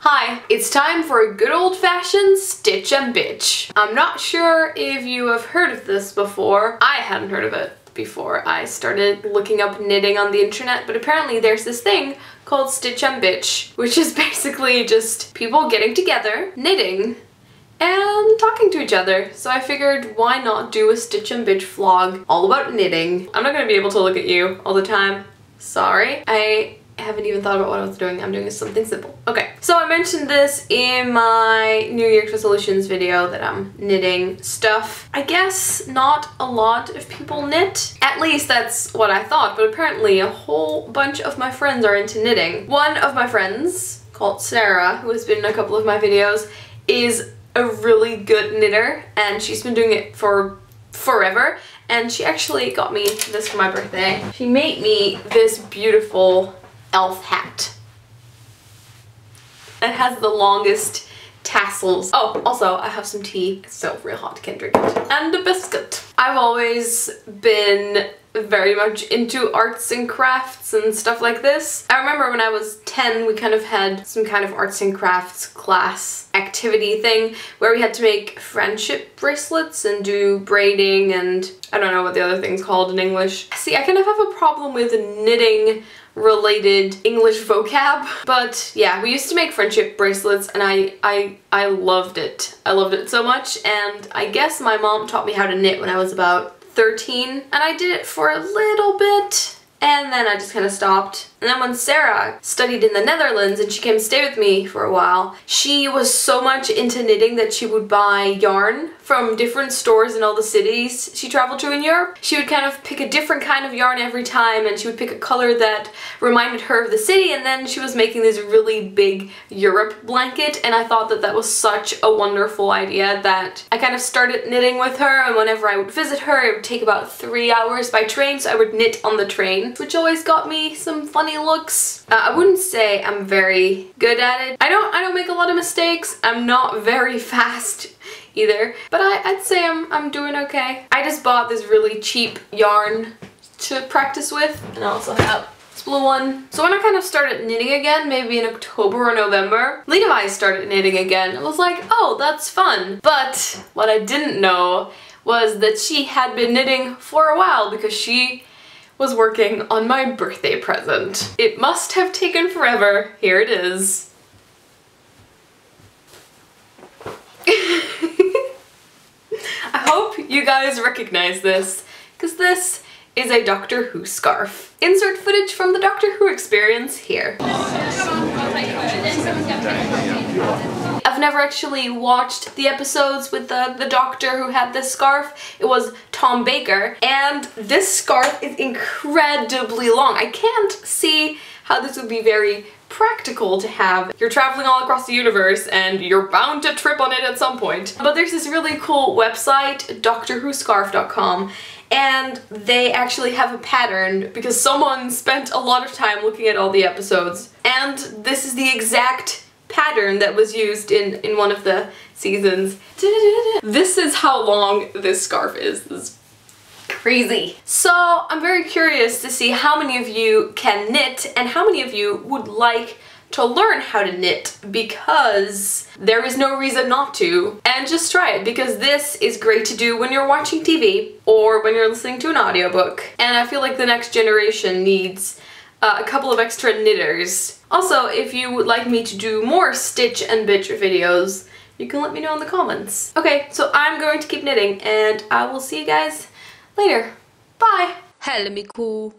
Hi, it's time for a good old-fashioned Stitch and Bitch. I'm not sure if you have heard of this before. I hadn't heard of it before I started looking up knitting on the internet, but apparently there's this thing called Stitch and Bitch, which is basically just people getting together, knitting, and talking to each other. So I figured, why not do a Stitch and Bitch vlog all about knitting? I'm not gonna be able to look at you all the time. Sorry. I haven't even thought about what I was doing. I'm doing something simple. Okay, so I mentioned this in my New Year's resolutions video that I'm knitting stuff. I guess not a lot of people knit. At least that's what I thought, but apparently a whole bunch of my friends are into knitting. One of my friends, called Sarah, who has been in a couple of my videos, is a really good knitter, and she's been doing it for forever, and she actually got me this for my birthday. She made me this beautiful elf hat. It has the longest tassels. Oh, also I have some tea. It's so real hot, can't drink it. And a biscuit. I've always been very much into arts and crafts and stuff like this. I remember when I was 10 we kind of had some kind of arts and crafts class activity thing where we had to make friendship bracelets and do braiding and I don't know what the other thing's called in English. See, I kind of have a problem with knitting related English vocab, but yeah, we used to make friendship bracelets and I loved it. I loved it so much, and I guess my mom taught me how to knit when I was about 13, and I did it for a little bit and then I just kind of stopped. And then when Sarah studied in the Netherlands and she came to stay with me for a while, she was so much into knitting that she would buy yarn from different stores in all the cities she traveled to in Europe. She would kind of pick a different kind of yarn every time, and she would pick a color that reminded her of the city, and then she was making this really big Europe blanket, and I thought that that was such a wonderful idea that I kind of started knitting with her, and whenever I would visit her it would take about 3 hours by train, so I would knit on the train, which always got me some funny looks. I wouldn't say I'm very good at it. I don't make a lot of mistakes. I'm not very fast either, but I'd say I'm doing okay. I just bought this really cheap yarn to practice with, and I also have this blue one. So when I kind of started knitting again, maybe in October or November, Lena and I started knitting again. I was like, oh, that's fun. But what I didn't know was that she had been knitting for a while because she was working on my birthday present. It must have taken forever. Here it is. I hope you guys recognize this, because this is a Doctor Who scarf. Insert footage from the Doctor Who experience here. I've never actually watched the episodes with the doctor who had this scarf. It was Tom Baker, and this scarf is incredibly long. I can't see how this would be very practical to have. You're traveling all across the universe and you're bound to trip on it at some point. But there's this really cool website, drwhoscarf.com, and they actually have a pattern because someone spent a lot of time looking at all the episodes, and this is the exact pattern that was used in one of the seasons. This is how long this scarf is. This is crazy. So I'm very curious to see how many of you can knit and how many of you would like to learn how to knit, because there is no reason not to, and just try it, because this is great to do when you're watching TV or when you're listening to an audiobook, and I feel like the next generation needs a couple of extra knitters. Also, if you would like me to do more Stitch and Bitch videos, you can let me know in the comments. Okay, so I'm going to keep knitting, and I will see you guys later. Bye! Hello, me cool.